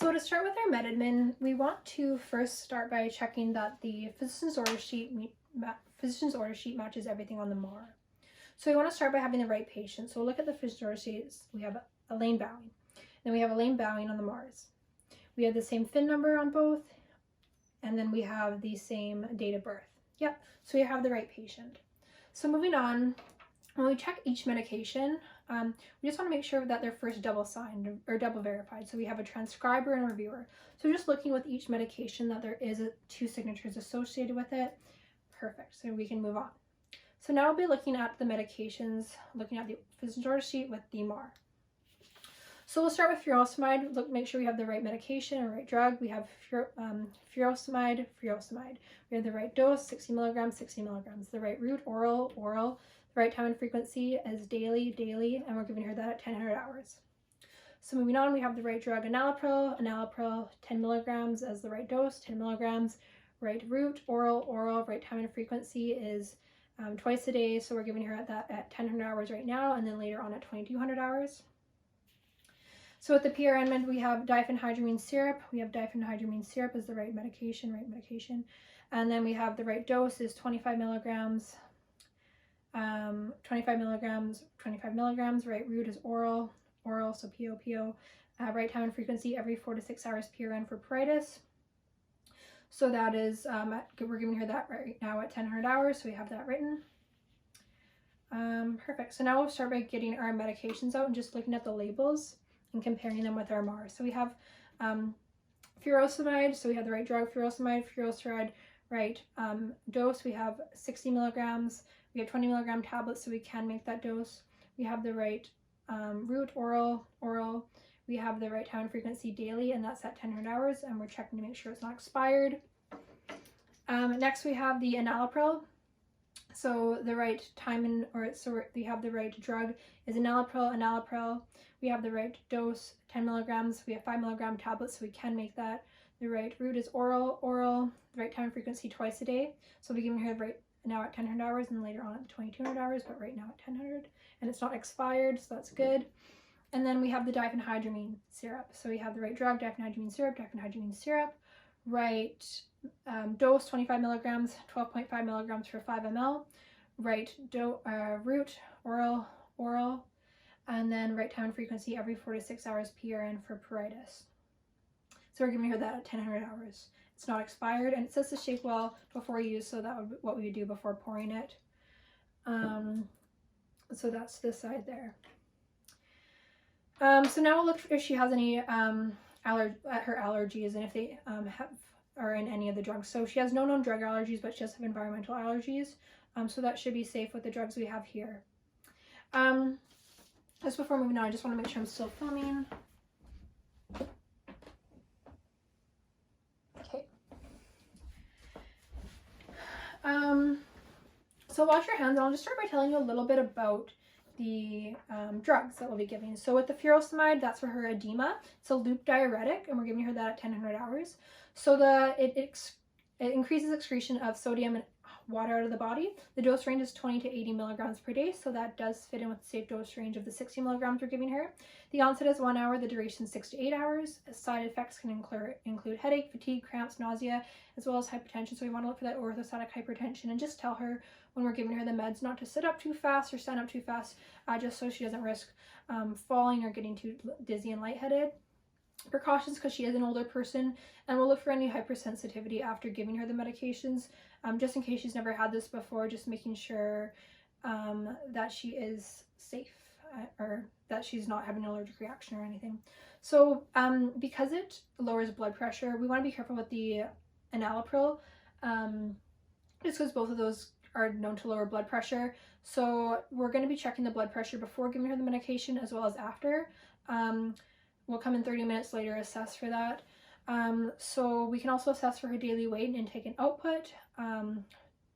So to start with our med-admin, we want to first start by checking that the physician's order sheet matches everything on the MAR. So we want to start by having the right patient. So we'll look at the physician's order sheets. We have a lane bowing. Then we have a lane bowing on the MARs. We have the same FIN number on both. And then we have the same date of birth. Yep, so we have the right patient. So moving on, when we check each medication, we just want to make sure that they're first double signed or double verified. So we have a transcriber and a reviewer. So just looking with each medication that there is two signatures associated with it. Perfect, so we can move on. So now we'll be looking at the medications, looking at the physician's order sheet with the MAR. So we'll start with furosemide. Make sure we have the right medication or right drug. We have furosemide. We have the right dose, 60 milligrams, 60 milligrams. The right route, oral. The right time and frequency is daily, and we're giving her that at 1000 hours. So moving on, we have the right drug, enalapril, 10 milligrams as the right dose, 10 milligrams. Right route, oral. Right time and frequency is twice a day. So we're giving her that at 1000 hours right now, and then later on at 2200 hours. So with the PRN, we have diphenhydramine syrup. We have diphenhydramine syrup as the right medication. And then we have the right dose is 25 milligrams. 25 milligrams. Right route is oral, so PO. Right time and frequency every 4 to 6 hours PRN for pruritus. So that is, we're giving her that right now at 1000 hours, so we have that written. Perfect. So now we'll start by getting our medications out and just looking at the labels and comparing them with our MAR. So we have furosemide, so we have the right drug, furosemide, right dose, we have 60 milligrams. We have 20 milligram tablets, so we can make that dose. We have the right route, oral. We have the right time and frequency daily, and that's at 1000 hours, and we're checking to make sure it's not expired. Next, we have the enalapril. So the right time we have the right drug is enalapril. We have the right dose, 10 milligrams. We have 5 milligram tablets, so we can make that. The right route is oral. The right time and frequency twice a day. So we're giving her the right now at 1000 hours and later on at 2200 hours, but right now at 1000, and it's not expired, so that's good. And then we have the diphenhydramine syrup. So we have the right drug, diphenhydramine syrup, right dose, 25 milligrams, 12.5 milligrams for 5 ml, right route, oral, and then right time and frequency every 4 to 6 hours PRN for pruritus. So we're giving her that at 1000 hours. It's not expired, and it says to shake well before use, so that would be what we would do before pouring it. So that's this side there. So now we'll look if she has any her allergies and if they are in any of the drugs. So she has no known drug allergies, but she does have environmental allergies. So that should be safe with the drugs we have here. Just before moving on, I just want to make sure I'm still filming. Okay. So wash your hands, and I'll just start by telling you a little bit about the drugs that we'll be giving. So with the furosemide, that's for her edema. It's a loop diuretic, and we're giving her that at 1000 hours. So it increases excretion of sodium and water out of the body. The dose range is 20 to 80 milligrams per day, so that does fit in with the safe dose range of the 60 milligrams we're giving her. The onset is 1 hour, the duration 6 to 8 hours. Side effects can include headache, fatigue, cramps, nausea, as well as hypertension. So we want to look for that orthostatic hypertension and just tell her when we're giving her the meds not to sit up too fast or stand up too fast, just so she doesn't risk falling or getting too dizzy and lightheaded. Precautions, because she is an older person, and we'll look for any hypersensitivity after giving her the medications, just in case she's never had this before, just making sure that she is safe or that she's not having an allergic reaction or anything. So because it lowers blood pressure, we want to be careful with the enalapril, just because both of those are known to lower blood pressure. So we're going to be checking the blood pressure before giving her the medication as well as after. We'll come in 30 minutes later, assess for that. So we can also assess for her daily weight and intake and output,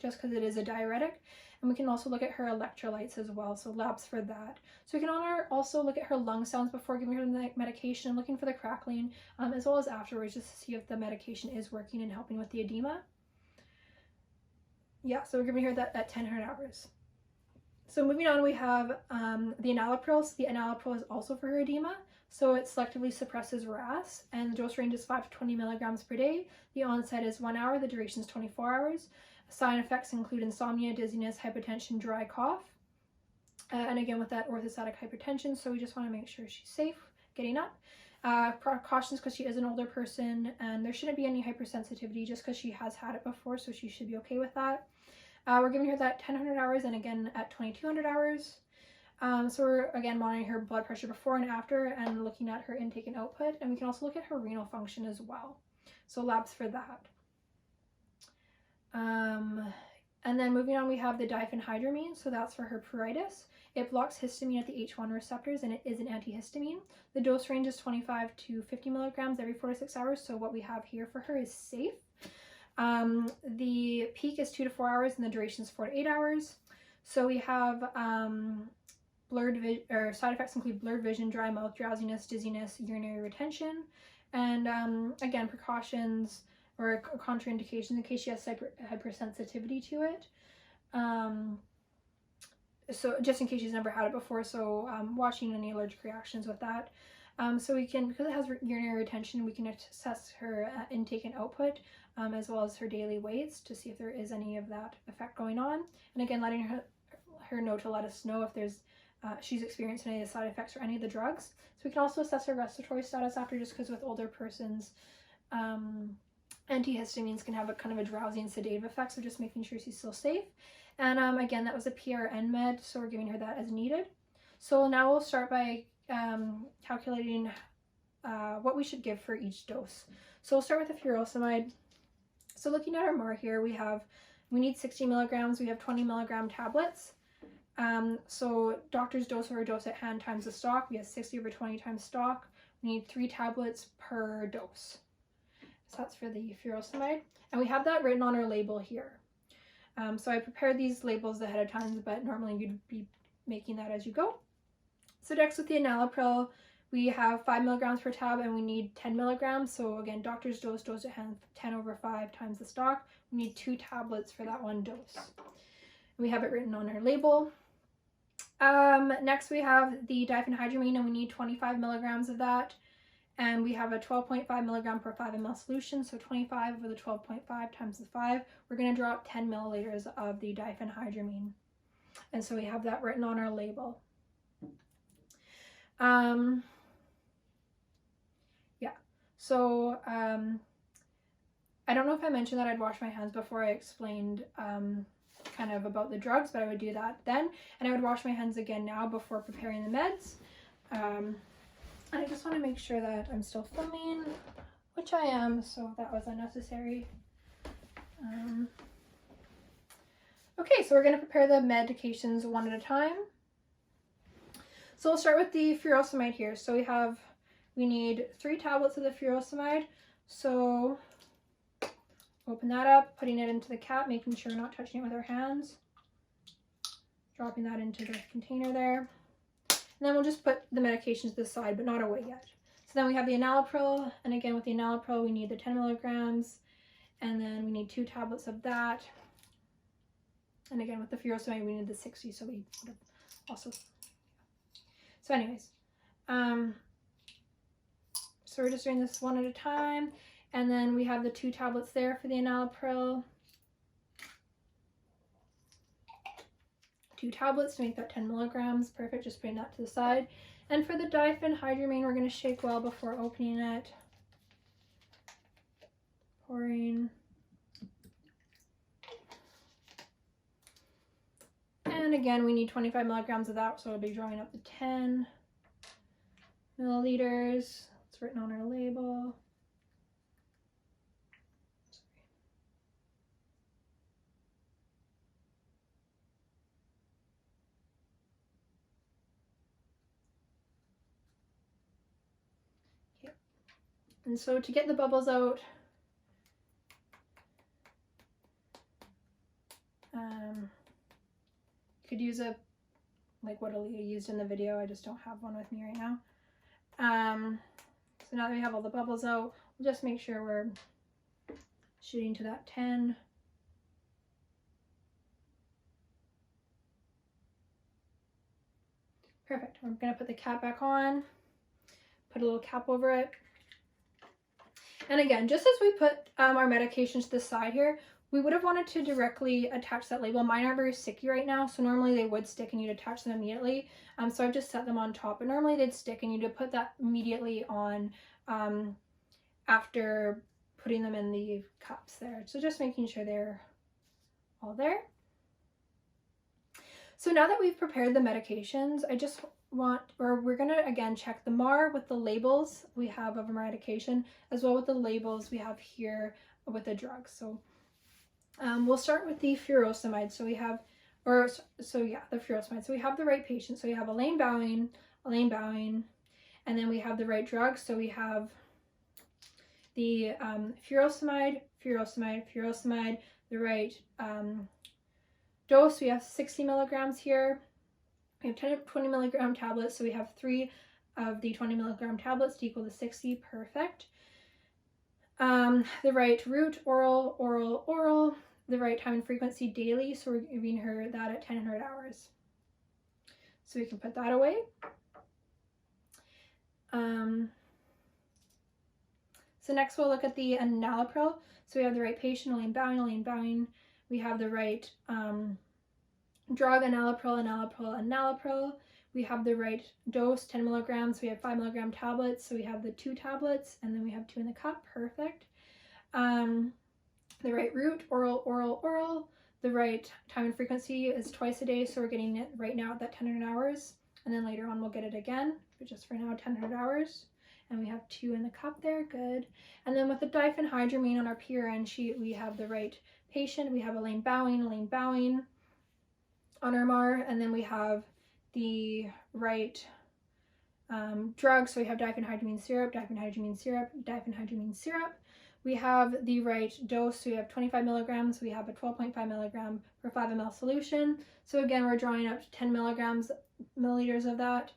just because it is a diuretic. And we can also look at her electrolytes as well, so labs for that. So we can also look at her lung sounds before giving her the medication, looking for the crackling, as well as afterwards, just to see if the medication is working and helping with the edema. Yeah, so we're giving her that at 1000 hours. So moving on, we have the enalapril. So the enalapril is also for her edema. So it selectively suppresses RAS, and the dose range is 5 to 20 milligrams per day. The onset is 1 hour, the duration is 24 hours. Side effects include insomnia, dizziness, hypotension, dry cough. And again, with that orthostatic hypertension, so we just want to make sure she's safe getting up. Precautions because she is an older person, and there shouldn't be any hypersensitivity just because she has had it before, so she should be okay with that. We're giving her that 1000 hours and again at 2200 hours. So we're again monitoring her blood pressure before and after and looking at her intake and output, and we can also look at her renal function as well. So labs for that. And then moving on, we have the diphenhydramine. So that's for her pruritus. It blocks histamine at the H1 receptors, and it is an antihistamine. The dose range is 25 to 50 milligrams every 4 to 6 hours. So what we have here for her is safe. The peak is 2 to 4 hours, and the duration is 4 to 8 hours. So we have side effects include blurred vision, dry mouth, drowsiness, dizziness, urinary retention, and again, precautions or contraindications in case she has hypersensitivity to it. So just in case she's never had it before, so watching any allergic reactions with that. So we can, because it has urinary retention, we can assess her intake and output, as well as her daily weights to see if there is any of that effect going on. And again, letting her know to let us know if there's she's experienced any of the side effects or any of the drugs. So we can also assess her respiratory status after, just because with older persons, antihistamines can have a kind of a drowsy and sedative effect, so just making sure she's still safe. And again, that was a PRN med, so we're giving her that as needed. So now we'll start by calculating what we should give for each dose. So we'll start with the furosemide. So looking at our MAR here, we need 60 milligrams, we have 20 milligram tablets. So doctor's dose or dose at hand times the stock, we have 60 over 20 times stock. We need 3 tablets per dose. So that's for the furosemide. And we have that written on our label here. So I prepared these labels ahead of time, but normally you'd be making that as you go. So next with the enalapril, we have 5 milligrams per tab and we need 10 milligrams. So again, doctor's dose at hand 10 over 5 times the stock. We need 2 tablets for that one dose. And we have it written on our label. Next we have the diphenhydramine, and we need 25 milligrams of that. And we have a 12.5 milligram per 5 ml solution, so 25 over the 12.5 times the 5. We're going to drop 10 milliliters of the diphenhydramine. And so we have that written on our label. Yeah, so I don't know if I mentioned that I'd wash my hands before I explained kind of about the drugs, but I would do that then. And I would wash my hands again now before preparing the meds. And I just want to make sure that I'm still filming, which I am, so that was unnecessary. Okay, so we're going to prepare the medications one at a time. So we'll start with the furosemide here. So we need 3 tablets of the furosemide. So open that up, putting it into the cap, making sure we're not touching it with our hands. Dropping that into the container there. And then we'll just put the medications to the side, but not away yet. So then we have the enalapril, and again with the enalapril we need the 10 milligrams, and then we need 2 tablets of that. And again with the furosemide we need the 60, so we would have also. So anyways, so we're just doing this one at a time, and then we have the 2 tablets there for the enalapril. 2 tablets to make that 10 milligrams. Perfect, just putting that to the side. And for the diphenhydramine, we're going to shake well before opening it. Pouring. And again, we need 25 milligrams of that, so it'll be drawing up the 10 milliliters. It's written on our label. And so to get the bubbles out, you could use like what Aaliyah used in the video. I just don't have one with me right now. So now that we have all the bubbles out, we'll just make sure we're shooting to that 10. Perfect. We're gonna put the cap back on, put a little cap over it. And again, just as we put our medications to the side here, we would have wanted to directly attach that label. Mine aren't very sticky right now, so normally they would stick and you'd attach them immediately. So I've just set them on top, but normally they'd stick and you'd put that immediately on after putting them in the cups there. So just making sure they're all there. So now that we've prepared the medications, we're gonna again check the MAR with the labels we have of our medication, as well with the labels we have here with the drugs. So we'll start with the furosemide. So we have, the furosemide. So we have the right patient. So we have Elaine Bowing, and then we have the right drug. So we have the furosemide, the right dose. We have 60 milligrams here. We have 10 of 20 milligram tablets, so we have 3 of the 20 milligram tablets to equal to 60. Perfect. The right route, oral. The right time and frequency, daily, so we're giving her that at 1000 hours. So we can put that away. So next we'll look at the enalapril. So we have the right patient, Elaine Bowing. We have the right drug, enalapril. We have the right dose, 10 milligrams. We have 5 milligram tablets. So we have the 2 tablets, and then we have 2 in the cup. Perfect. The right route, oral. The right time and frequency is twice a day. So we're getting it right now at that 1000 hours. And then later on we'll get it again, but just for now, 1000 hours. And we have 2 in the cup there, good. And then with the diphenhydramine on our PRN sheet, we have the right patient. We have Elaine Bowing on our MAR, and then we have the right drug. So we have diphenhydramine syrup. We have the right dose. So we have 25 milligrams. We have a 12.5 milligram per 5 ml solution. So again, we're drawing up to 10 milliliters of that.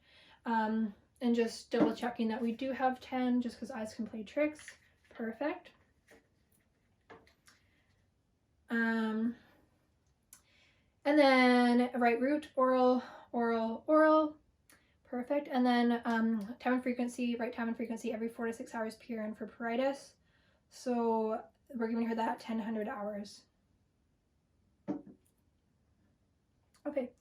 And just double checking that we do have 10, just because eyes can play tricks. Perfect. And then right route, oral. Perfect. And then time and frequency, right time and frequency every 4 to 6 hours PRN for pruritus. So we're giving her that at 1000 hours. Okay,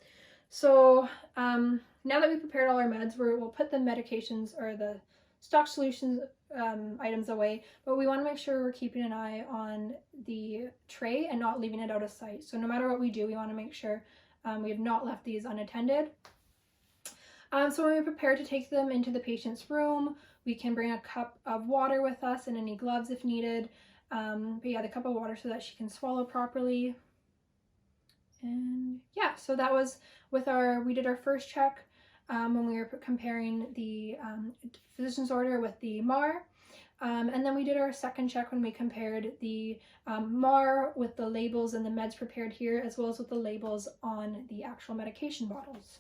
so now that we've prepared all our meds, we'll put the medications or the stock solutions items away, but we want to make sure we're keeping an eye on the tray and not leaving it out of sight. So no matter what we do, we want to make sure we have not left these unattended. So when we prepare to take them into the patient's room, we can bring a cup of water with us and any gloves if needed. But yeah, the cup of water so that she can swallow properly. And yeah, so that was we did our first check when we were comparing the physician's order with the MAR. And then we did our second check when we compared the MAR with the labels and the meds prepared here, as well as with the labels on the actual medication bottles.